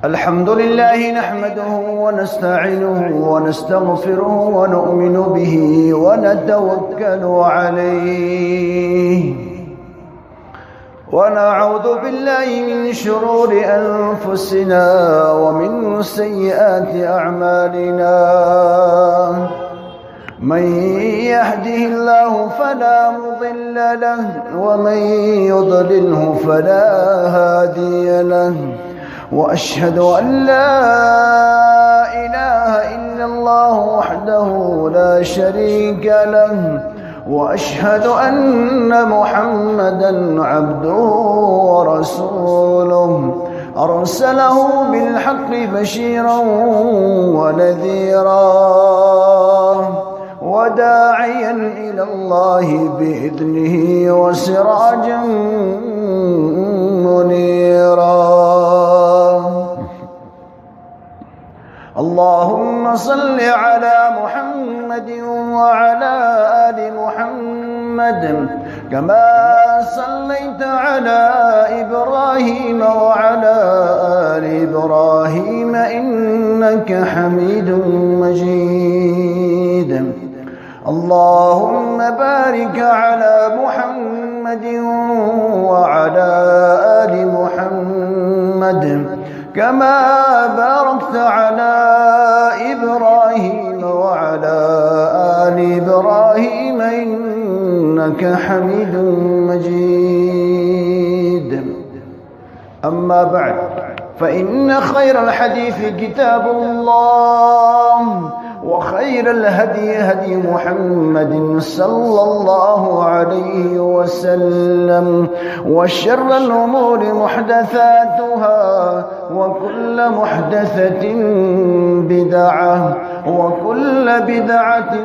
الحمد لله نحمده ونستعينه ونستغفره ونؤمن به ونتوكل عليه ونعوذ بالله من شرور أنفسنا ومن سيئات أعمالنا من يهده الله فلا مضل له ومن يضلله فلا هادي له وأشهد أن لا إله إلا الله وحده لا شريك له وأشهد أن محمدا عبده ورسوله أرسله بالحق بشيرا ونذيرا وداعيا إلى الله بإذنه وسراجا منيرا اللهم صل على محمد وعلى آل محمد كما صليت على إبراهيم وعلى آل إبراهيم إنك حميد مجيد اللهم بارك على محمد وعلى آل محمد كما باركت على إبراهيم وعلى آل إبراهيم إنك حميد مجيد أما بعد فإن خير الحديث كتاب الله وخير الهدي هدي محمد صلى الله عليه وسلم وشر الأمور محدثاتها وكل محدثة بدعة وكل بدعة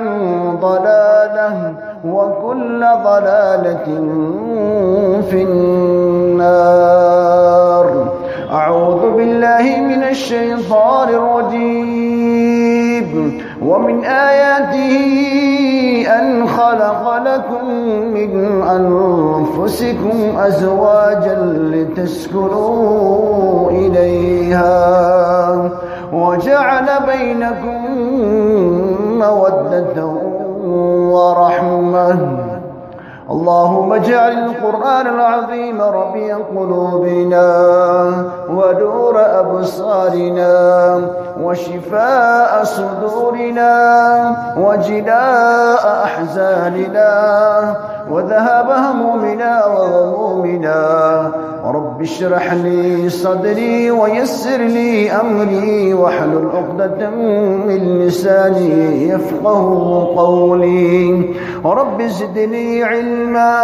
ضلالة وكل ضلالة في النار أعوذ بالله من الشيطان الرجيم ومن آياته أن خلق لكم من أنفسكم أزواجا لتسكنوا إليها وجعل بينكم مودة ورحمة اللهم اجعل القرآن العظيم ربيع قلوبنا ونور أبصارنا وشفاء صدورنا وجلاء أحزاننا وذهاب همومنا وغمومنا رب اشرح لي صدري ويسر لي أمري واحلل عقدة من لساني يفقه قولي رب زدني علما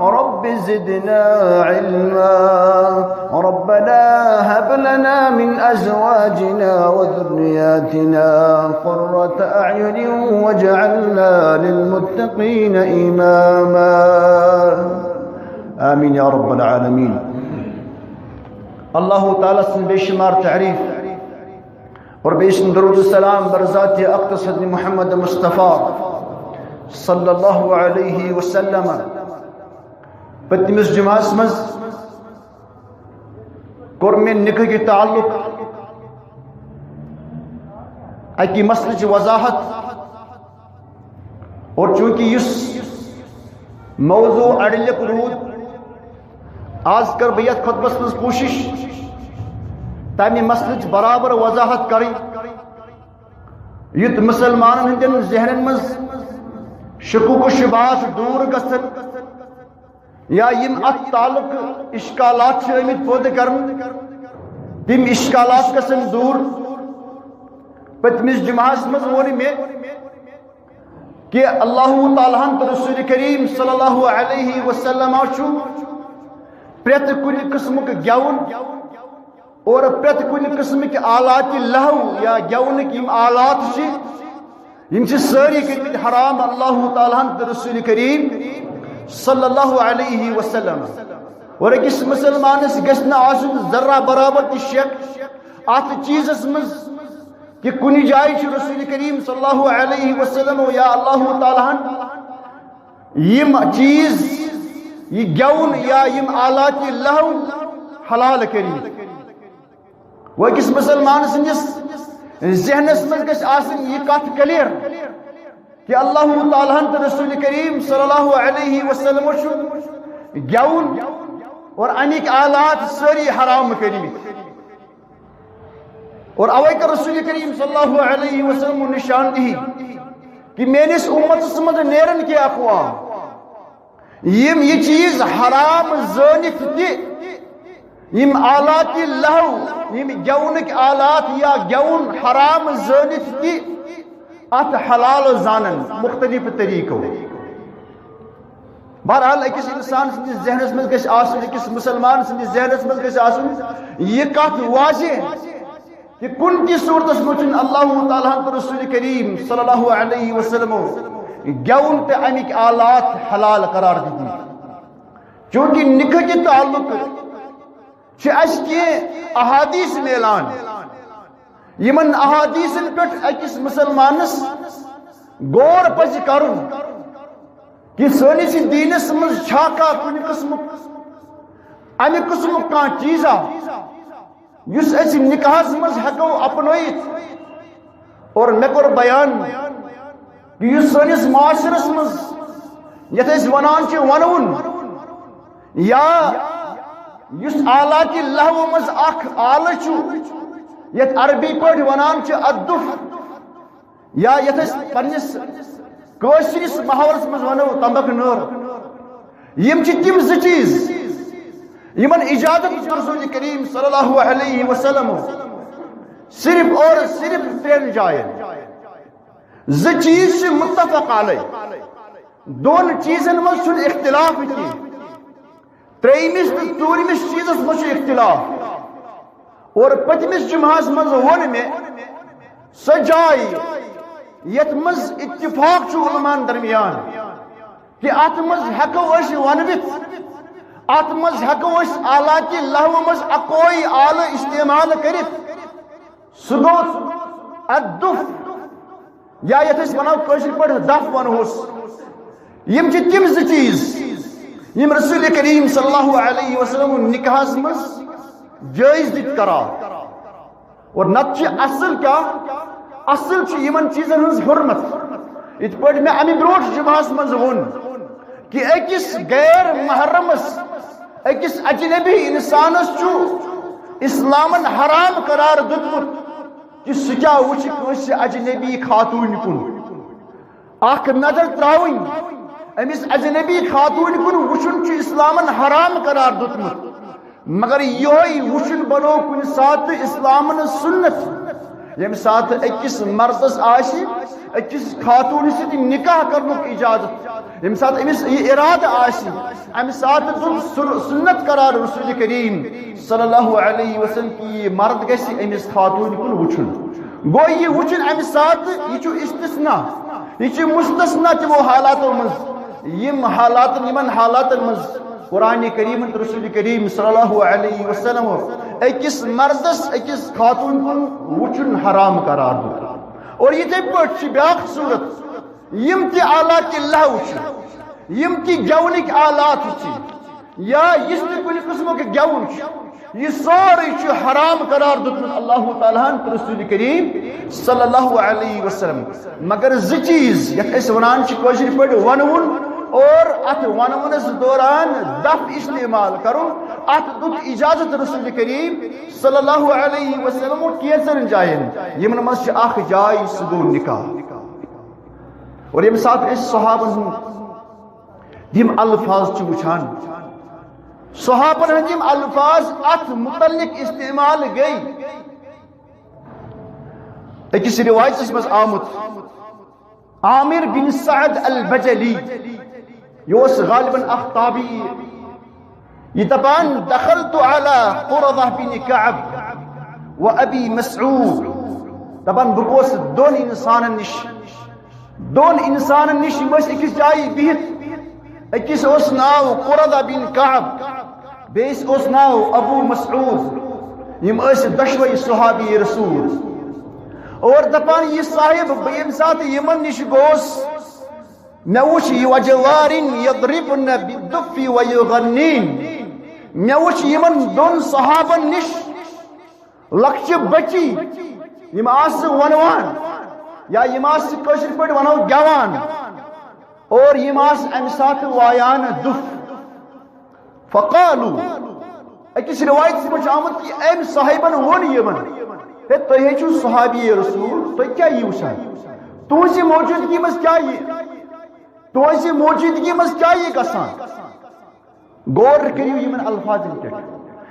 رب زدنا علما ربنا هب لنا من أزواجنا وذرياتنا قرة أعين واجعلنا للمتقين إماما آمين يا رب العالمين. اللہ تعالیٰ سن بے شمار تعریف اور بے شمار درود السلام برذات اقدس محمد مصطفیٰ صلی اللہ علیہ وسلم پتمس جمعس مز کور میں نکاح کی تعلق اکی مسئلہ کی وضاحت اور چونکہ اس موضوع اڑلک رود آج کر بیت خطبس مز کوشش تمہ مسئلہ برابر وضاحت کریں یت مسلمان ہندین ذہنن مز شکوک و شبہات دور گژھن یا یم ات تعلق اشکالات آمت پود کرن تم اشکالات گژھن دور پتمس جمعس مز ون میں کہ اللہ تعالیٰ تو رسول کریم صلی اللہ علیہ وسلم پریت کن قسم گیون اور پریت کن قسم کے آلات لہو یا گیون یم آلات یم ساری کرمت حرام اللہ تعالیٰ رسول کریم صلی اللہ علیہ وسلم اور اکس مسلمانس گھن آسن ذرہ برابر تہ شک ات چیزس مز کہ کن جائے رسول کریم صلی اللہ علیہ وسلم یا اللہ تعالیٰ یم چیز یہ گیون یا یم آلات لہو حلال کری وہ کس مسلمان سندس ذہنس مز گژھِ آسٕنۍ یہ کتھ کلیئر کہ اللہ تعالیٰ تو رسول کریم صلی اللہ علیہ وسلم گیون اور امیک آلات ساری حرام کریمت اور اوے کر رسول کریم صلی اللہ علیہ وسلم نشان دہی کہ میرس امتس مز نیرن کی اقوام یم یہ چیز حرام زانت یم آلات لہو یم گیونک آلات یا گیون حرام زانت ات حلال زانن مختلف طریقوں بہرحال اکس انسان سندس ذہنس مز گژھِ آسُن اکس مسلمان سندس ذہنس مز گژھِ آسُن یہ کت واضح کہ کن کی صورتس مجھن اللہ تعالیٰ تو رسول کریم صلی اللہ علیہ وسلم گیون تے امیک آلات حلال قرار دیتی چونکہ نکاح کے تعلق اس کی احادیث میلان یمن احادیثن پہ اکس مسلمانس غور پز کرن کہ سنس دینس مز چھاکا کن قسم امی قسم کان چیزا یس اس نکاحس مز ہکو اپنویت اور میں کور بیان کہ یس سنس معاشرس مز یت اس ونان چھ ونون یا یس آلات لہو مز اخ آلہ چھو یت عربی پٲٹھۍ ونان چھ الدف یا یت اس پنس کٲشرس محاورس مز ونو تمبک نور یم چھ تم ز چیز یمن اجازت رسول کریم صلی اللہ علیہ وسلم صرف اور صرف ترین جائن ز چیز چھ متفق علیہ دون چیزن مز چھن اختلاف کی تریمس تو ژوٗرمس چیزس مز چھ اختلاف اور پتمس جمعہس مز ون میں سہ جائے یت مز اتفاق چھ علمان درمیان کہ ات مز ہیکو اس ونوت ات مز ہیکو اس آلات لہو مز اکوئی آلہ استعمال کرت سہ گو الدف یا یت اس ونو کٲشر پٲٹھۍ دف ونہوس یم چھ تم ز چیز یم رسول کریم صلی اللہ علیہ وسلم نکاحس مز جائز دت قرار اور نت چھ اصل کیا اصل چھ یمن چیزن ہنز حرمت ات پٲٹھۍ میں امی برونٹھ جمعہس مز ون کہ اکس غیر محرمس اکس اجنبی انسانس چھو اسلامن حرام قرار دتمت کہ سہ کیا وچھ کٲنٛسہِ اجنبی خاتون کن اخ نظر تراؤن امس اجنبی خاتون کن وچھن چھ اسلامن حرام قرار دتمت مگر یہ وچھن بنو کن سات اسلامن سنت یم سات اکس مردس آشی اکس خاتون ست نکاح کرنک اجازت یم سات امس یہ ارادہ آشی ام سات سنت قرار رسول کریم صلی اللہ علیہ وسلم کی مرد گژھِ امس خاتون کن وچھن گو یہ وچھن ام سات یہ استثناء یہ مستثنا تمو حالاتو مز یم حالات یمن حالات مز قرآن کریم رسول کریم صلی اللہ علیہ وسلم اکس مردس اکس خاتون کن وچھن حرام قرار دو اور یہ پہ بیاکھ صورت یم تی آلات لہو یم تی گیونک آلات یا اس کن قسم کے گیون یہ سورے حرام قرار دتمت اللہ تعالیٰ رسول کریم صلی اللہ علیہ وسلم مگر ز چیز یت اس ونان کٲشر پٲٹھۍ ونوُن اور ات ونونس دوران دف استعمال کرو ات دت اجازت رسول کریم صلی اللہ علیہ وسلم کیسن جائن یمن مز اخ جائے سہ گو نکاح اور یم سات اس صحابن یم الفاظ چھ وچھان صحابن ہند یم الفاظ ات متعلق استعمال گئی اکس روایت مز آمت عامر بن سعد البجلی یہ غالباً اختابی یہ دپان دخلت على قرظة بن كعب و ابی مسعود دپان بگوس دون انسانن نش مس اکس جائے بہت اکس اس ناو قرظة بن كعب بیس اس ناو ابو مسعود یم اس دشوئی صحابی رسول، اور دپان یہ صاحب یم سات یمن نش گوس موش وجوار يضربن بالدف ويغنين موش يمن دون صحابا نش لکچ بچی یم آس ونوان یا یم آس کشر پٹ ونو گوان اور یم آس امہ سات وایان دف فقالوا اکس روایت مجھ آمد کہ ام صاحبن ون یمن ہے تہ چھو صحابی رسول تہ کیا یہ وچھان تہذی موجودگی مز کیا یہ تہذی موجودگی مز کیا یہ گژھان غور کریو یمن الفاظن پہ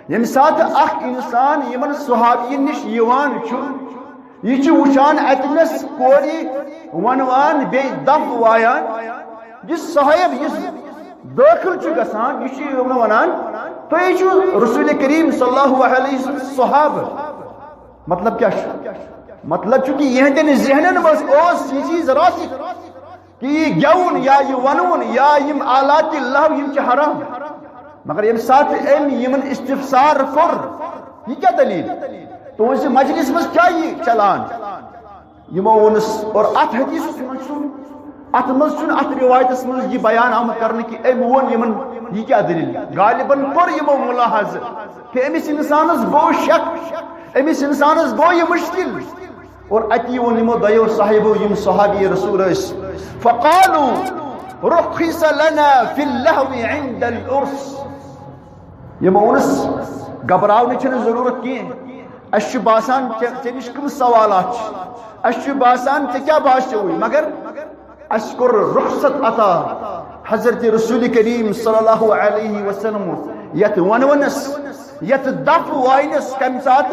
یم سات اخ انسان یمن صحابین نش یوان چھو یہ چھو وچھان اتنس کوری ونوان بے دف وایان جس صاحب جس داخل چھو گژھان یہ چھو ونان تو یہ چھو رسول کریم صلی اللہ علیہ وسلم صحابہ مطلب کیا چھو مطلب چونکہ یہ ذہنن مز اس یہ چیز راسخ کہ یہ گیون یا یہ ونون یا یم آلات اللہ یم چھ حرام مگر یم ساتھ یمن استفسار کر یہ کیا دلیل تو اس مجلس مز کیا یہ چلان یمو ونس اور ات حدیث ات مز چھن ات روایت مز یہ بیان آمد کرنے کہ اے ون یمن یہ کیا دلیل غالباً کر یمو ملاحظ کہ امس انسانس گو شک امس انسانس گو یہ مشکل اور اتی ون یمو دیو صاحبو یم صحابی رسول اس فقالوا رخص لنا في اللهو عند العرس یمو ونس گھبراؤ چھن ضرورت کی اش باسان چنش کم سوالات اش باسان کیا باش ہوئی مگر اشکر رخصت عطا حضرت رسول کریم صلی اللہ علیہ وسلم یت ونونس یت دف واینس کم سات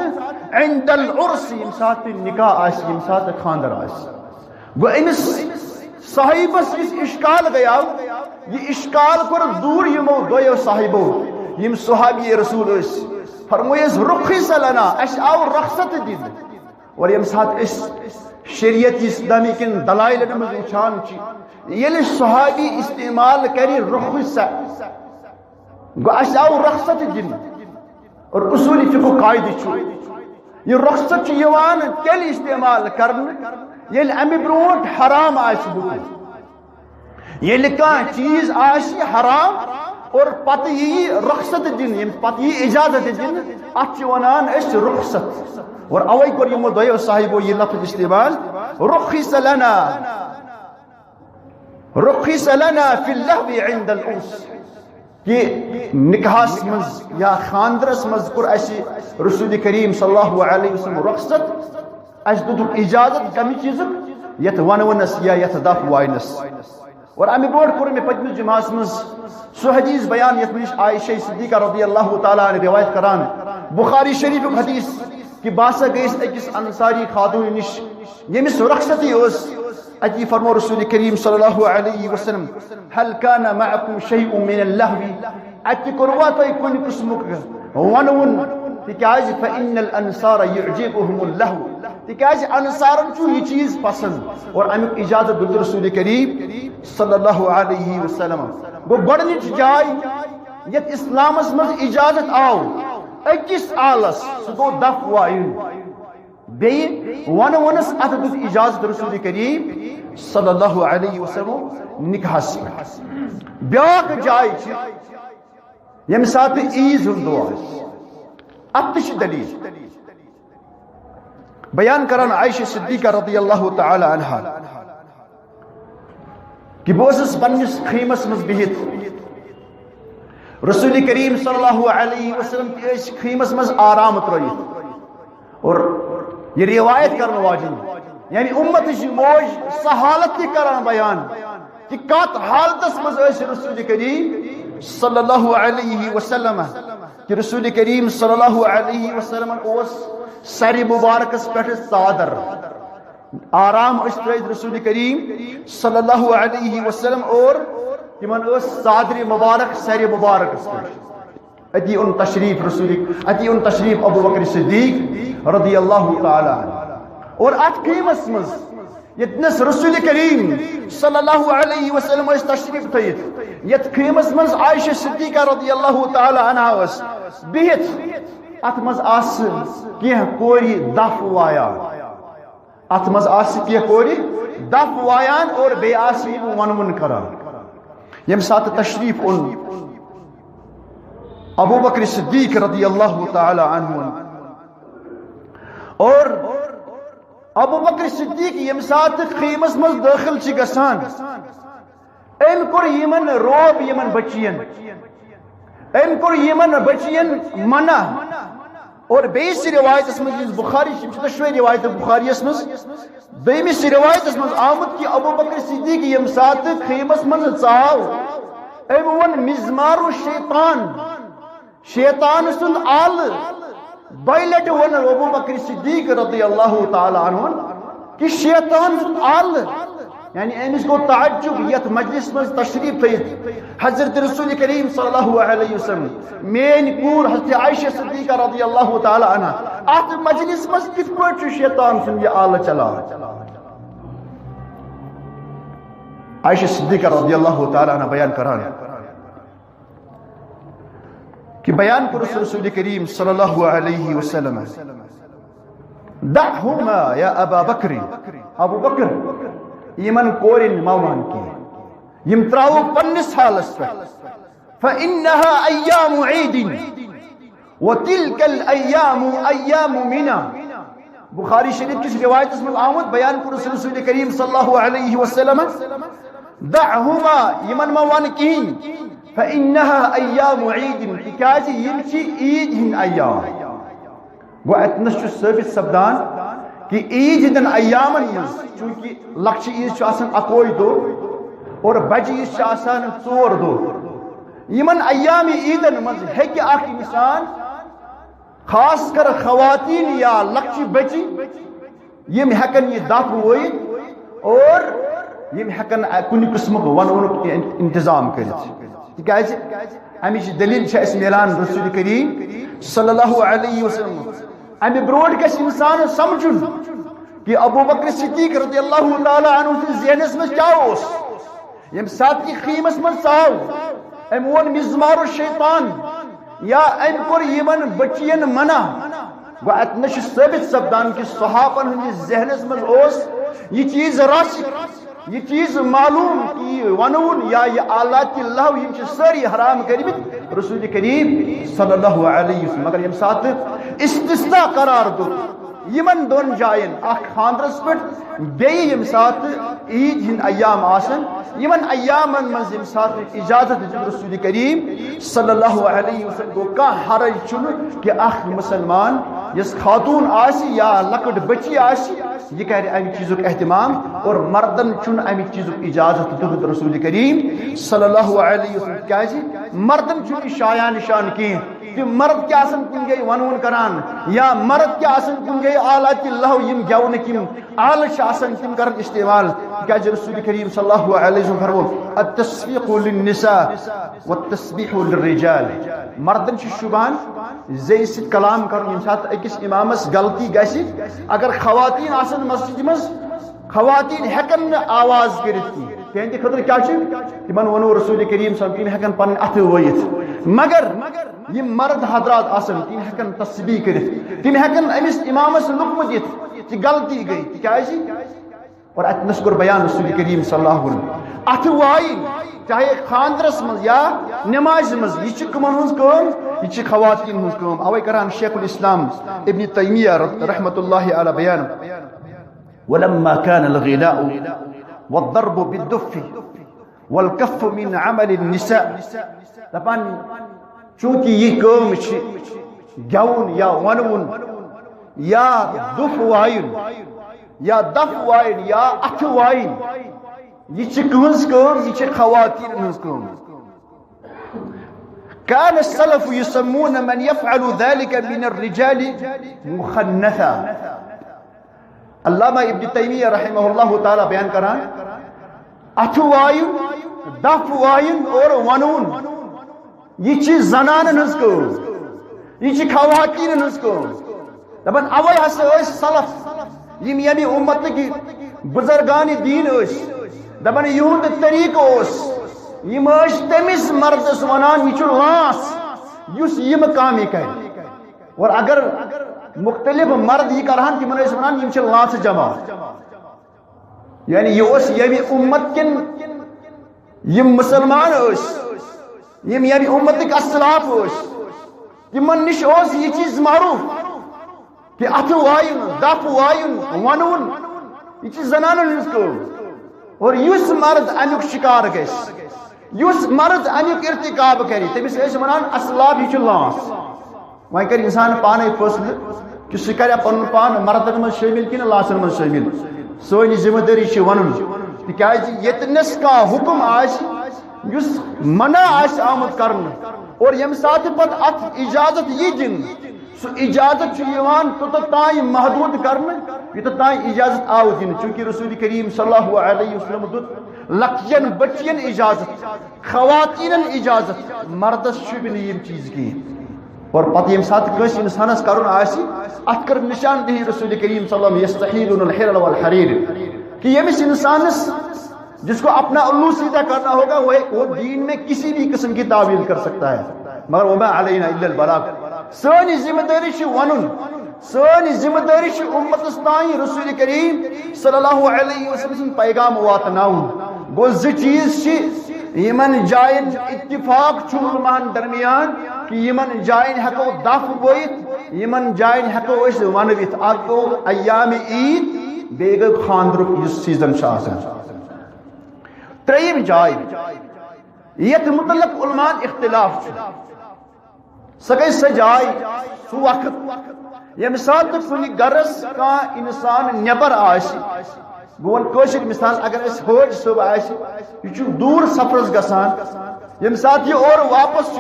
عند العرس یم سات نکاح آس یم سات خاندر آس گو امس صاحبس اس اشکال گیا یہ اشکال کر دور یمو دویو صاحبو یم صحابی رسول اس فرمویس رخص لنا اش آو رخصت دید اور یم سات اس شریعت اسلامی کن دلائل نمز اچھان چی یل صحابی استعمال کری رخص گو اش آو رخصت دید اور اصولی فقہ قائد چھو یہ رخصت چی یوان تیل استعمال کرن یل امی برونٹ حرام آش بکن یل کان چیز آشی حرام اور پتہ یہ رخصت دن پتہ یہ اجازت دن ات ونان اس رخصت اور اوئی کور یمو دویو صاحبو یہ لفظ استعمال رخص لنا فی اللہو عند العرس کہ نکاحس مز یا خاندرس مز کور اسی رسول کریم صلی اللہ علیہ وسلم رخصت اس دو اجازت کمی چیز یت ونونس یا یت دف واینس اور امی بروٹ کور میں پچمس جماعت مز سو حدیث بیان یت منش عائشہ صدیقہ رضی اللہ تعالی عنہ روایت کران بخاری شریف حدیث کہ باسا گئیس اکس انصاری خاتون نش یمس رخصتی اس اتی فرمو رسول کریم صلی اللہ علیہ وسلم هل كان معكم شيء من اللهو اتی کرواتا کن قسمک ونون تکاج فإن الانصار يعجبهم اللهو تکاج انصارن چو یہ چیز پسند اور امیک اجازت دل رسول کریم صلی اللہ علیہ وسلم گو گوڑنچ جائے یت اسلامس مز اجازت آو اکس آلس سگو دف وائن بی ونس ات دل اجازت رسول کریم صلی اللہ علیہ وسلم نکاحس بیاک جائے یم سات عیز ہندو اتش دلیل بیان کران عائشہ صدیقہ رضی اللہ تعالی عنہ کہ بوسس پنس خیمس مز بہت رسول کریم صلی اللہ علیہ وسلم اس خیمس مز آرام ترائیت اور یہ روایت کرنے واجن یعنی امت موج سہالت کران بیان کہ کات حالتس مز اس رسول کریم صلی اللہ علیہ وسلم کہ رسول کریم صلی اللہ علیہ وسلم اس سر مبارکس پہ صادر آرام اشترید رسول کریم صلی اللہ علیہ وسلم اور تمن صادر مبارک سر مبارک اتی ان تشریف اتی ان تشریف ابو بکر صدیق رضی اللہ تعالی عنہ اور ات قیمس مز یتنس رسول کریم صلی اللہ علیہ وسلم اس تشریف تھیت یت قیمس مز عائشہ صدیقہ رضی اللہ تعالی عنہ اس بہت ات مز آس کی کوری دف وایا ات مز آسی کی کوری دف وایان اور بے آسی ون کران یم سات تشریف ان ابو بکر صدیق رضی اللہ تعالی عنہ اور ابو بکر صدیق یم سات خیمس مز داخل چھ گسان ام کور یمن روب یمن بچین ام کور یمن بچین منع اور بیس روایت اس مز بخاری دشوے روایت بخاری اس مز دیمس روایت اس مز آمد کہ ابو بکر صدیق یم سات خیمس مز ژاو ام ون مزمار الشیطان شیطان سن آل بائلٹ ون ابو بکر صدیق رضی اللہ تعالی عنہ کہ شیطان سن آل یعنی امس کو تعجب یت مجلس مز تشریف تھیت حضرت رسول کریم صلی اللہ علیہ وسلم مین کور حضرت عائشہ صدیقہ رضی اللہ تعالی عنہ ات مجلس مز کت پٲٹھۍ شیطان سن یہ آل چلا عائشہ صدیقہ رضی اللہ تعالی عنہ بیان کران کہ بیان کو رسول کریم صلی اللہ علیہ وسلم دعہما یا ابا بکر ابو بکر یمن کورن موان کی یم تراو پنس حالس پر فإنها ایام عید وتلك الایام ایام منا بخاری شریف کی روایت اس میں آمد بیان کو رسول کریم صلی اللہ علیہ وسلم دعہما یمن موان کی فإنها ایام عید تکیازی یمچی عید ہن ایام وہ اتنس ثابت سبدان کہ عید ہندن ایامن مز چونکہ لکچ عید آسان اکوئی دو اور بج عید آسان ژور دو یمن ایام عیدن مز ہیکہ اخ انسان خاص کر خواتین یا لکچ بچی یم ہیکن یہ دف ویت اور یم ہیکن کن قسمک ونونک انتظام کرت تکیاز امچ دلیل اس میلان رسول کریم صلی اللہ علیہ وسلم امی بروٹ گس انسان سمجھن کہ ابو بکر صدیق رضی اللہ تعالی عنہ ذہنس میں کیا اس یم سات کی خیمس من ژاو ام ون مزمار الشیطان یا ام کور یمن بچین منع گو اتنش ثابت سبدان کہ صحابن ہند ذہنس من اس یہ چیز راسخ یہ چیز معلوم کہ ونون یا یہ آلات اللہ یم ساری حرام کرمت رسول کریم صلی اللہ علیہ وسلم مگر یم سات استثناء قرار دو یمن دون جائن اخ خاندرس پٹ بیئی یم سات عید ہند ایام آسن یمن ایامن من یم سات اجازت دیت رسول کریم صلی اللہ علیہ وسلم کو کا حرج چن کہ اخ مسلمان یس خاتون آسی یا لکٹ بچی آسی یہ کہہ امی چیزک اہتمام اور مردن چن امی چیزک اجازت دیت رسول کریم صلی اللہ علیہ وسلم کیا جی مردن چن شایان نشان کی کہ مرد کیا آسن کن گئی ونون کران یا مرد کیا آسن کن گئی آلات اللہ یم گیون کم آلش آسن کم کرن استعمال کیا جی رسول کریم صلی اللہ علیہ وسلم فرمو التسبیح للنساء والتسبیح للرجال مردن چھ شبان زیست کلام کرن یم ساتھ اکس امامس غلطی گسی اگر خواتین آسن مسجد مز خواتین ہیکن آواز کرت کی تہندِ خطر کیا تمن ونو رسول کریم صلی اللہ علیہ وسلم ہیکن پن اتھ ویت مگر یہ مرد حضرات آسن تم ہیکن تسبیح کرت تم ہیکن امس امامس لقمہ دت کہ غلطی گئی تکیازِ اور اتنس کور بیان رسول کریم صلی اللہ علیہ وسلم اتھ وائی چاہے خاندرس مز یا نماز مز یہ کمن ہز کام یہ خواتین ہز کام اوے کران شیخ الاسلام ابن تیمیہ رحمۃ اللہ علی بیان ولما كان الغناء والضرب بالدف والكف من عمل النساء دپان چونکہ یہ کام گون یا ونون یا دف وائن یا دف وائن یا اتھ وائن یہ کہنز کام یہ خواتین ہنز کام كان السلف يسمون من يفعل ذلك من الرجال مخنثا علامہ ابن تیمیہ رحمہ اللہ تعالی بیان کران اتھ وائن دف وائن اور ونون یہ چھ زنانن ہنز کام یہ چھ خواتین ہنز کام دپان اوے ہسا ٲسۍ سلف یم یعنی امت کی بزرگان دین ٲسۍ دپان یہند طریقہ اوس یم ٲسۍ تمس مردس ونان یہ چھ لانس یس یم کامہ کرِ اور اگر مختلف مرد یہ کران تمن ونان یم چھ لانچ جماعت یعنی یہ اس یمی امت کن یم مسلمان یم یمی امت اسلاف تمن نش یہ چیز معروف کہ اتھ وائن دف وائن ونون یہ زنان ہز کام اور اس مرد امیک شکار گس اس مرد امیک ارتکاب کری تمس ونان اسلاف یہ لانس وہیں کر انسان پانے فیصلہ کہ سہ کریا پن پان مردن من شامل کہ لانسن من شامل سونی ذمہ داری ون تاز یتنس کا حکم اس منع آمد کرنے اور یم سات پت ات اجازت یہ دن سو اجازت توتان محدود کرنے یوتان اجازت آو دن چونکہ رسول کریم صلی اللہ علیہ وسلم دت لکچن بچین اجازت خواتین اجازت مردس شبہ یم چیز کی اور پتہ یم سات کس انسانس کرن ات کر نشان دہی رسول کریم صلی اللہ علیہ وسلم یستحیلون الحرل والحریر کہ یمس انسانس جس کو اپنا الو سیدھا کرنا ہوگا وہ دین میں کسی بھی قسم کی تعویل کر سکتا ہے مگر وما علینا الا البلاغ سونی ذمہ داری چھ ونن سونی ذمہ داری چھ امتس تائیں رسول کریم صلی اللہ علیہ وسلم پیغام واتناون گو ز چیز چھ یمن جائن اتفاق چھ علماءن درمیان کہ یمن جائن ہکو دف بوئت یمن جائن ہکو اس ونوت اکھ گو ایام عید بیگ خاندرک اس سیزن تریم جائے یت متعلق علماء اختلاف سہ گئی سہ جائے سہ وقت یم سات کن گرس کا انسان نبر گون کوشر مثال اگر اس حوج صبح یہ دور سفرس گسان یم سات یہ اور واپس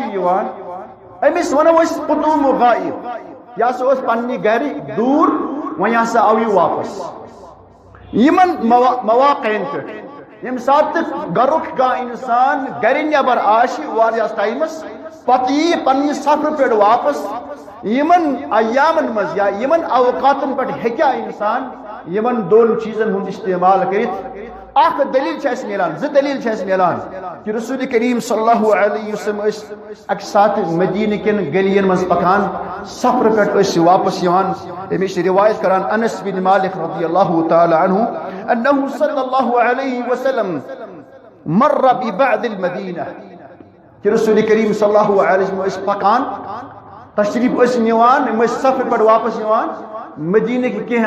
امس ونو قدوم غائب یا سہ پنہ گھر دور وہیں ہسا آو یہ واپس یمن مواقعن پہ یم سات گرک کا انسان گھر نبر واریاس ٹائمس پتہ یہ پنہ سفر پہ واپس یمن ایامن مز یا یمن اوقاتن پہ ہیکیا انسان یمن دون چیزن ہند استعمال کرت اخ دلیل چھ ملان ز دلیل چھ ملان کہ رسول کریم صلی اللہ علیہ وسلم اک سات مدینہ کن گلین مز پکان سفر پہ واپس یوان امیش روایت کران انس بن مالک رضی اللہ تعالی عنہ انه صلی اللہ علیہ وسلم مر ببعد المدینہ کہ رسول کریم صلی اللہ علیہ وسلم پکان تشریف نیوان سفر پہ واپس یوان مدینہ کی کہیں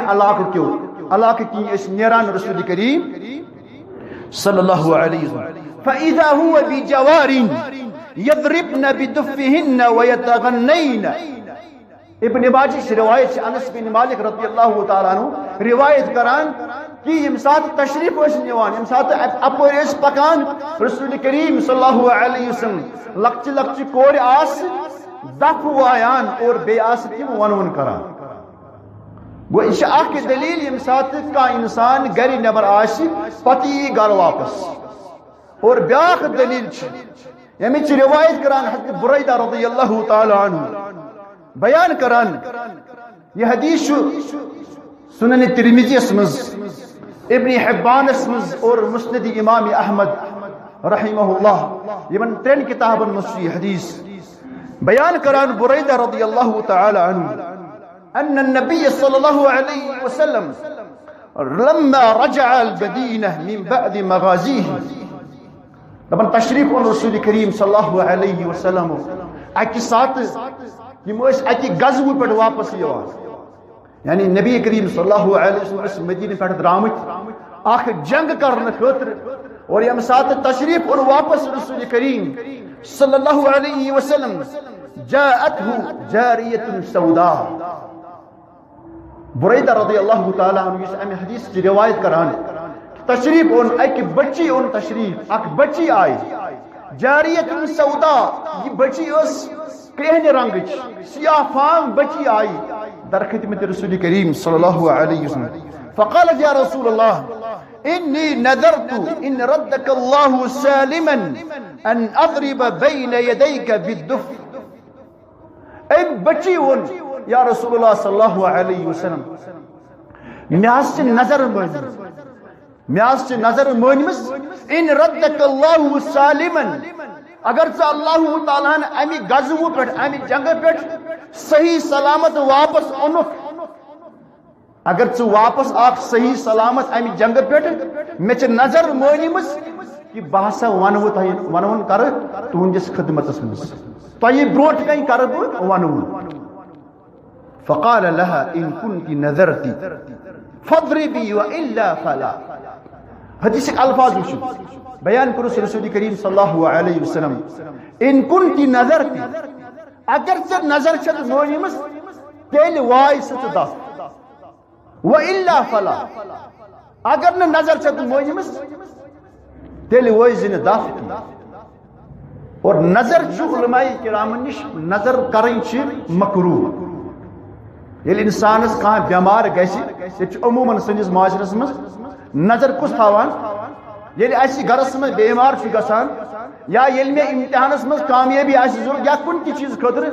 علاقہ کی نیران رسول کریم صلی اللہ علیہ وسلم فَإِذَا هُوَ بِجَوَارٍ يَضْرِبْنَ بِدُفِّهِنَّ وَيَتَغَنَّيْنَ ابن باجی روایت انس بن مالک رضی اللہ تعالیٰ عنہ روایت کران کہ یم سات تشریف نیوان یم سات اپور پکان رسول کریم صلی اللہ علیہ وسلم لکچ لکچ کور دف وایان اور بے تم ون کران گو یہ اخ دلیل یم سات کا انسان گھر نبر پتہ گھر واپس اور بیاخ دلیل یمچ روایت کران حضرت بریدہ رضی اللہ تعالی عنہ بیان کران یہ حدیث سنن ترمذی مز ابن حبان مز اور مسند امام احمد رحمہ اللہ یمن ترین کتابن مز یہ حدیث بیان کران بریدہ رضی اللہ تعالی عنہ ان النبي صلى الله عليه وسلم لما رجع المدينة من بعد مغازيه لما تشريف الرسول الكريم صلى الله عليه وسلم اکی سات یم اکی غزو پہ واپس یوان یعنی نبی کریم صلی اللہ علیہ وسلم مدینہ پہ درامت اخ جنگ کرنے خاطر اور یم سات تشریف اور واپس رسول کریم صلی اللہ علیہ وسلم جاءته جاریہ سوداء بریدہ رضی اللہ تعالیٰ عنہ اس امی حدیث کی روایت کران تشریف ان ایک بچی ان تشریف اک بچی آئی جاریت سودا یہ بچی اس کرہن رنگ سیاہ فام بچی آئی در خدمت رسول کریم صلی اللہ علیہ وسلم فقالت یا رسول اللہ انی نذرت ان ردک اللہ سالما ان اضرب بین یدیک بالدف اے بچی ان یا رسول اللہ صلی اللہ علیہ وسلم میاس سے نظر مونمس ان ردک اللہ سالما اگر اللہ تعالیٰ امی غزو پہ امی جنگ پہ صحیح سلامت واپس اونک اگر ژٕ واپس اکھ صحیح سلامت امہِ جنگہٕ پٮ۪ٹھ مےٚ چھِ نظر مٲنِمٕژ کہ بہٕ ہسا ونوُن کرٕ تُہنٛدِس خدمتس منٛز تۄہہِ برونٛٹھ کَنہِ کرٕ بہٕ ونوُن فقال لها ان كنت نذرت فاضربي والا فلا حدیثک الفاظ وچھو بیان کرو رسول کریم صلی اللہ علیہ وسلم ان كنت نذرت اگر ژےٚ نظر چھَتھ مٲنِمٕژ تیٚلہِ واے ژٕ تہٕ دَف والا فلا اگر نہٕ نظر چھَتھ مٲنِمٕژ تیٚلہِ وٲیزِ نہٕ دَف کینٛہہ اور نظر چھُ علماء کرامن نِش نظر کَرٕنۍ چھِ مکروہ ییٚلہِ اِنسانس کانٛہہ بٮ۪مار گژھِ ییٚتہِ چھُ عموٗمن سٲنِس معاشرس منٛز نظر کُس تھاوان ییٚلہِ اَسہِ گرس منٛز بیمار چھُ گژھان یا ییٚلہِ مےٚ امتحانس منٛز کامیٲبی آسہِ ضروٗرت یا کُنہِ تہِ چیٖز خٲطرٕ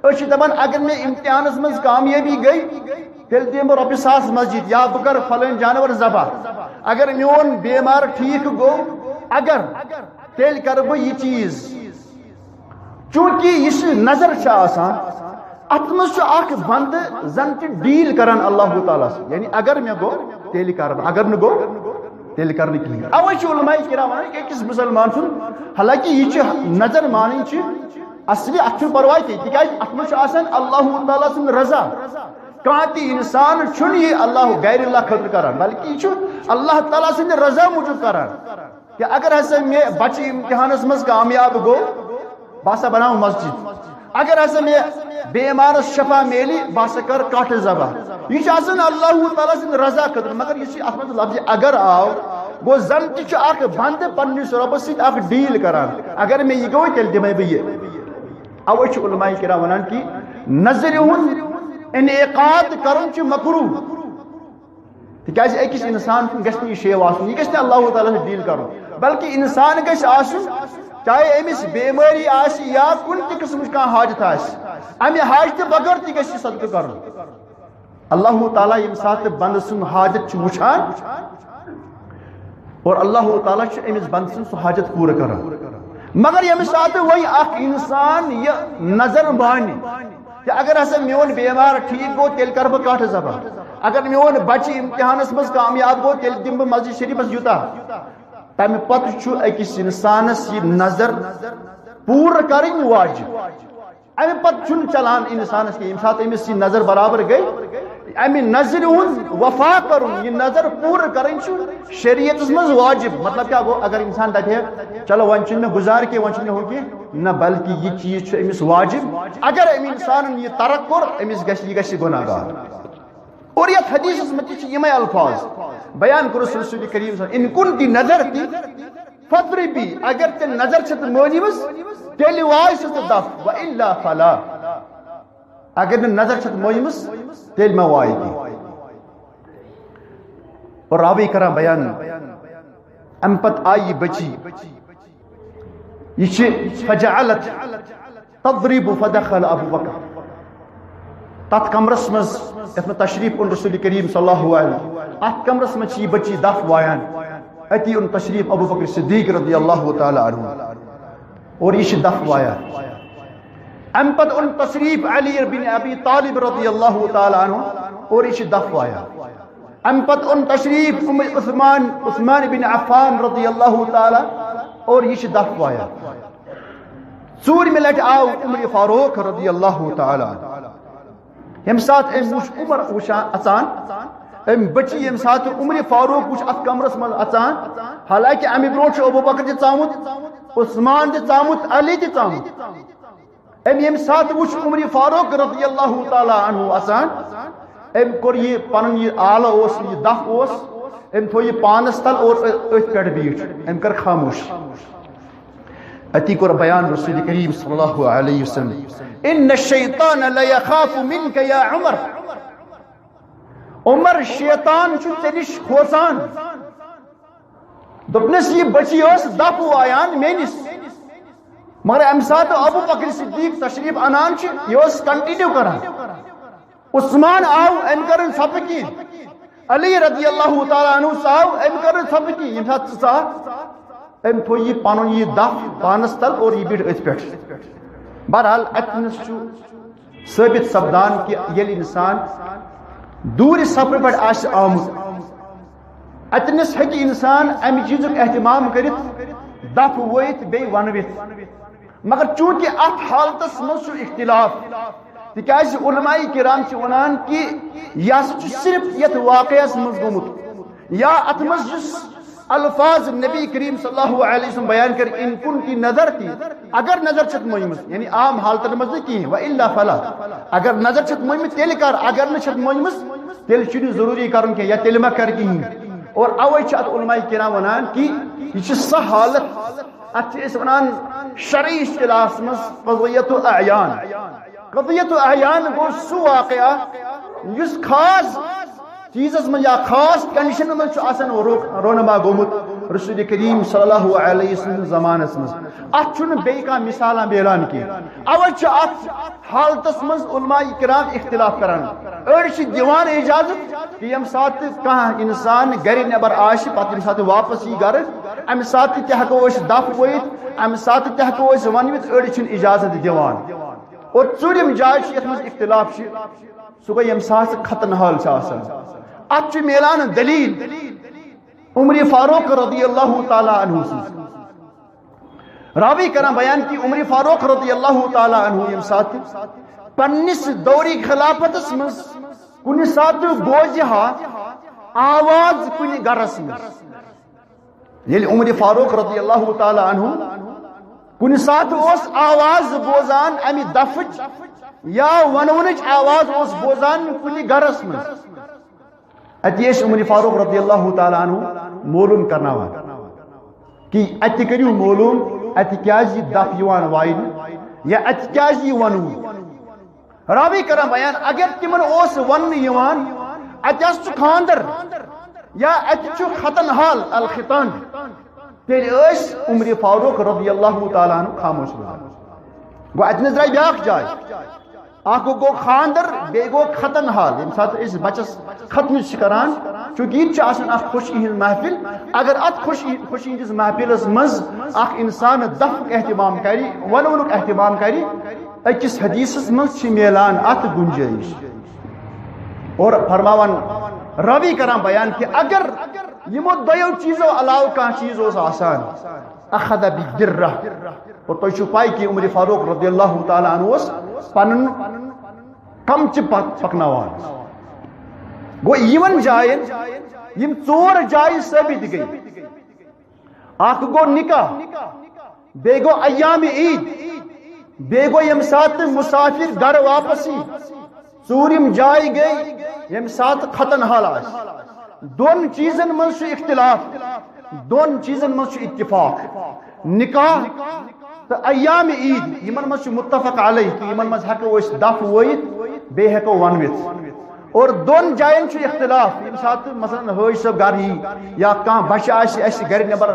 أسۍ چھِ دپان اگر مےٚ امتحانس منٛز کامیٲبی گٔے تیٚلہِ دِمہٕ بہٕ رۄپیہِ ساس مسجد یا بہٕ کرٕ فلٲنۍ جانور ذبح اگر میون بیمار ٹھیٖک گوٚو اگر تیٚلہِ کرٕ بہٕ یہِ چیٖز چوٗنٛکہِ یُس یہِ نظر چھِ آسان اتھ منٛز چھُ اکھ بندٕ زن تہِ ڈیٖل کران اللہ تعالیٰ سۭتۍ یعنی اگر مےٚ گوٚو تیٚلہِ کرٕ بہٕ اگر نہٕ گوٚو تیٚلہِ کرٕ نہٕ کِہیٖنۍ اوے چھُ علماء کرام ونان کہ أکِس مُسلمان سُنٛد حالانکہِ یہِ چھِ نظر مانٕنۍ چھِ اصلی اتھ چھُنہٕ پرواے کینٛہہ تِکیازِ اتھ منٛز چھُ آسان اللہ تعالیٰ سُنٛد رضا کانٛہہ تہِ انسان چھُنہٕ یہِ اللہ غیر اللہ خٲطرٕ کران بلکہِ یہِ چھُ اللہ تعالیٰ سٕنٛدِ رضا موٗجوٗب کران کہ اگر ہسا مےٚ بچہِ امتحانس منٛز کامیاب گوٚو بہٕ ہسا بناو مسجد اگر ہسا مےٚ بیمارس شفا میلہِ بہٕ ہسا کر کٹھ ذبح یہِ چھُ آسان اللہ تعالیٰ سٕنٛدِ رضا خٲطرٕ مگر یُس یہِ اتھ منٛز لفظِ اگر آو گوٚو زن تہِ چھُ اکھ بندٕ پننِس رۄبس سۭتۍ اکھ ڈیٖل کران اگر مےٚ یہِ گوٚو تیٚلہِ دِمے بہٕ یہِ اوے چھُ علماء کرام ونان کہ نظرِ ہُنٛد انعقاد کرُن چھُ مکروہ تِکیازِ أکِس انسان سُنٛد گژھِ نہٕ یہِ شیو آسُن یہِ گژھِ نہٕ اللہ تعالیٰ سۭتۍ ڈیٖل کرُن بلکہِ انسان گژھِ آسُن چاہے أمِس بیمٲری آسہِ یا کُنہِ تہِ قٕسمٕچ کانٛہہ حاجت آسہِ امہِ حاجتہٕ بغٲر تہِ گژھِ یہِ صدقہٕ کرُن اللہ تعالیٰ ییٚمہِ ساتہٕ بنٛدٕ سُنٛد حاجت چھُ وٕچھان اور اللہ تعالیٰ چھُ أمِس بنٛدٕ سُنٛد سُہ حاجت پوٗرٕ کران مگر ییٚمہِ ساتہٕ وۄنۍ اکھ انسان یہِ نظر مانہِ کہ اگر ہسا میون بیمار ٹھیک گوٚو تیٚلہِ کرٕ بہٕ کٹھ ذبح اگر میون بچہِ امتحانس منٛز کامیاب گوٚو تیٚلہِ دِمہٕ بہٕ مسجد شریفس یوٗتاہ تمہِ پتہٕ چھُ أکِس انسانس یہِ نظر پوٗرٕ کرٕنۍ واجب امہِ پتہٕ چھُنہٕ چلان انسانس کینٛہہ ییٚمہِ ساتہٕ أمِس یہِ نظر برابر گٔے امہِ نظرِ ہُنٛد وفا کرُن یہِ نظر پوٗرٕ کرٕنۍ چھُ شریعتس منٛز واجب مطلب کیاہ گوٚو اگر انسان دپہِ ہے چلو وۄنۍ چھُنہٕ مےٚ گُزارٕ کینٛہہ وۄنۍ چھُنہٕ مےٚ ہُہ کینٛہہ نہ بلکہِ یہِ چیٖز چھُ أمِس واجب اگر أمۍ انسانن یہِ ترک کوٚر أمِس گژھِ یہِ گژھِ گۄناہ گار اور یتھ حدیثس منٛز تہِ چھِ یِمے الفاظ بیان کوٚرُس رسول کریم ان كنت نذرت فاضربي اگر ژےٚ نظر چھَتھ مٲنِمٕژ تیٚلہِ واے ژٕ تہٕ دَف والا فلا اگر نہٕ نظر چھَتھ مٲنِمٕژ تیٚلہِ مہ واے کینٛہہ اور راوی کران بیان امہِ پتہٕ آیہِ یہِ بٔچی یہ فجعلت تضرب فدخل ابو بکر تت کمرس مز یت میں تشریف ان رسول کریم صلی اللہ علیہ وسلم ات کمرس مز یہ بچی دف وایان اتی ان تشریف ابو بکر صدیق رضی اللہ تعالی عنہ اور یہ دف وایان ام پت ان تشریف علی بن ابی طالب رضی اللہ تعالی عنہ اور یہ دف وایان ام پت ان تشریف عثمان بن عفان رضی اللہ تعالی اور یہ دف وایان ژور ملٹ آو عمر فاروق رضی اللہ تعالی عنہ یم سات ام وش عمر وشان اچان ام بچی یم سات عمر فاروق وش ات کمرس من اچان حالانکہ امی برونٹ ابو بکر تہ ژامت عثمان تہ ژامت علی تہ ژامت یم سات وش عمر فاروق رضی اللہ تعالی عنہ اچان ام کور یہ پن یہ آلہ اوس یہ دف اوس ام تھو یہ پانس تل اور ات پٹ بیٹھ ام کر خاموش اتی کور بیان رسول کریم صلی اللہ علیہ وسلم ان الشیطان لیخاف منک یا عمر عمر شیطان چھو ژےٚ کھوژان دوٚپنس یہ بچی اوس دف وایان میٲنِس مگر امہِ ساتہٕ ابو بکر صدیق تشریف انان چھِ یہ اوس کنٹینیو کران عثمان آو أمۍ کٔرٕنۍ ژھۄپہٕ کینٛہہ علی رضی اللہ تعالیٰ عنہ ژاو أمۍ کٔرٕنۍ ژھۄپہٕ کینٛہہ ییٚمہِ ساتہٕ ژٕ ژاو أمۍ تھوٚو یہِ پنُن یہِ دف پانس تل اور یہِ بیٖٹھ أتھۍ پٮ۪ٹھ بہرحال اتنس چھُ ثابت سپدان کہ یل انسان دور سفر پہ آمت اتنس ہیکہ انسان امہ چیزک اہتمام کرت دف ویت بی ونوت مگر چونکہ ات حالتس مز اختلاف تکیاز علماء کرام ونان کہ یہ صرف یت واقعس مز گومت یا ات مز الفاظ نبی کریم صلی اللہ علیہ وسلم بیان کر ان کن کی نظر تھی اگر نظر چھت مہمت یعنی عام حالتن مز کی و الا فلا اگر نظر چھت مہمت تیل کر اگر نہ چھت مہمت تیل چھ ضروری کرن کہ یا تیل ما کر کی اور اوے چھ علماء کرام ونان کہ یہ سہ حالت ات اس ونان شرعی اصطلاح مز قضیۃ الاعیان گو سو واقعہ یس خاص چیزس من یا خاص کنڈیشن من آسان رونما گومت رسول کریم صلی اللہ علیہ وسلم زمانس مز ات بیٚیہِ کانٛہہ مثالہ میلان کی اوے ات حالتس مز علماء کرام اختلاف کران أڑۍ دِوان اجازت کہ یم سات کانٛہہ انسان گھر نبر آسہِ پتہٕ یم سات واپس یی گھر امہ سات تہِ ہیٚکو أسۍ دف ؤیِتھ امہ سات تہِ ہیٚکو أسۍ ونوِتھ أڑۍ چھِنہٕ اجازت دِوان اور ژوٗرِم جاے چھِ یتھ مز اختلاف سُہ گوٚو یم سات ختن حال چھِ آسان ات میلان دلیل عمر فاروق رضی اللہ تعالی عنہ راوی کران بیان کی عمر فاروق رضی اللہ تعالی عنہ یم سات پنس دوری خلافتس مز کن سات بوزہا آواز کن گرس مز یل عمر فاروق رضی اللہ تعالی عنہ کن سات اس آواز بوزان امی دفچ یا ونونچ آواز اس بوزان کن گرس مز اتیش عمر فاروق رضی اللہ تعالی عنہ معلوم کرناوان کہ ات کریو معلوم ات کیازی دف یوان وائن یا ات کیازی ونو راوی کران بیان اگر تمن اوس ون یوان ات اس خاندر یا ات ختن حال الختان تیل اس عمر فاروق رضی اللہ تعالی عنہ خاموش گو ات نظر بیاکھ جائے اکھ گو خاندر بے گو ختن حال یم سات اس بچس ختم کران چونکہ یہ آسان اخ خوشی ہند محفل اگر ات خوشی ہندس محفلس مز اخ انسان دف اہتمام کری ونونک اہتمام کری اکس حدیثس مز میلان ات گنجائش اور فرماوان راوی کران بیان کہ اگر یمو دیو چیزو علاوہ کان چیز اس آسان اخذ بالدرہ اور تو چھو پائی کہ عمر فاروق رضی اللہ تعالی عنہ اس پنن کم چ پکناوان گو یمن جائن یم ژور جائیں ثابت گئی اخ گو نکاح بے گو ایام عید بے گو یم سات مسافر گھر واپسی ژوٗرِم جائے گئی یم سات ختن حال آس دون چیزن مز اختلاف دون چیزن مز اتفاق نکاح تو ایام عید یمن مز متفق علیہ کہ یمن مز ہیکو اس دف ؤیت بے ہیکو ونوت اور دون جائن اختلاف یم سات مثلا حاج صاحب گھر ہی یا کان بچہ اس گھر نبر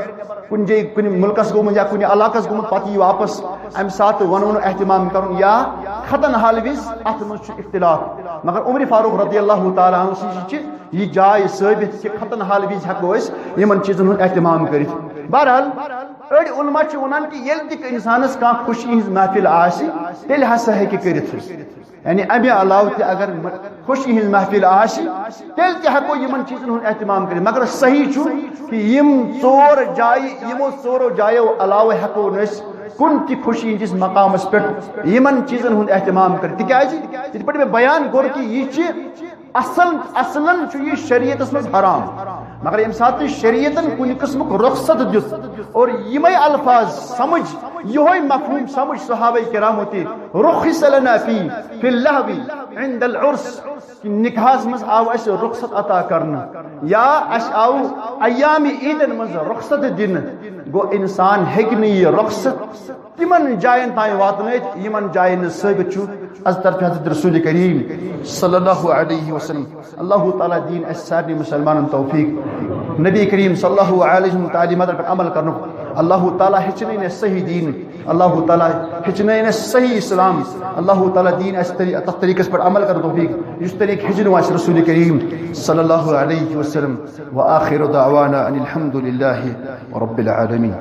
کن جائے کن ملکس گومت یا کن علاقس گومت پتہ واپس ام سات ونون اہتمام کرن یا ختن حال وز ات مز اختلاف مگر عمر فاروق رضی اللہ تعالی عنہ سی یہ جائے ثابت کہ ختن حال وز ہیکو اس یمن چیزن ہند اہتمام کرت بہرحال أڑ علماء ونان کہ یل تک انسانس کان خوشی ہز محفل آسی تیل ہسا ہیکہ کرت یعنی امہ علاوہ تہ اگر خوشی ہز محفل آسی تیل تہ ہیکو یمن چیزن ہند اہتمام کرت مگر صحیح چھو کہ یم ژور جائیں یمو ژورو جایو علاوہ ہیکو نس کن تہ خوشی ہندس مقامس پہ یمن چیزن ہند اہتمام کرت تکیاز یت پہ بیان کور کہ یہ اصلا یہ شریعت مز حرام مگر یم سات شریعتن کن قسم رخصت دت اور یمے الفاظ سمجھ یہ مفہوم سمجھ صحابہ کرامو تی رخص لنا فی اللہو عند العرس نکاحس مز آو اس رخصت عطا کرنا یا اس آو ایام عیدن مز رخصت دن گو انسان ہیکن یہ رخصت تمن جائن تائیں واتنیت یمن جائن ثابت چھو از طرف حضرت رسول کریم صلی اللہ علیہ وسلم اللہ تعالی دین اس سارے مسلمان توفیق نبی کریم صلی اللہ علیہ وسلم تعلیمات پر عمل کرنا اللہ تعالی ہچنے صحیح دین اللہ تعالی ہچنے صحیح اسلام اللہ تعالی دین اس طریقے پر عمل کرنا توفیق جس طریقے ہجن واس رسول کریم صلی اللہ علیہ وسلم وآخر دعوانا ان الحمد للہ رب العالمین.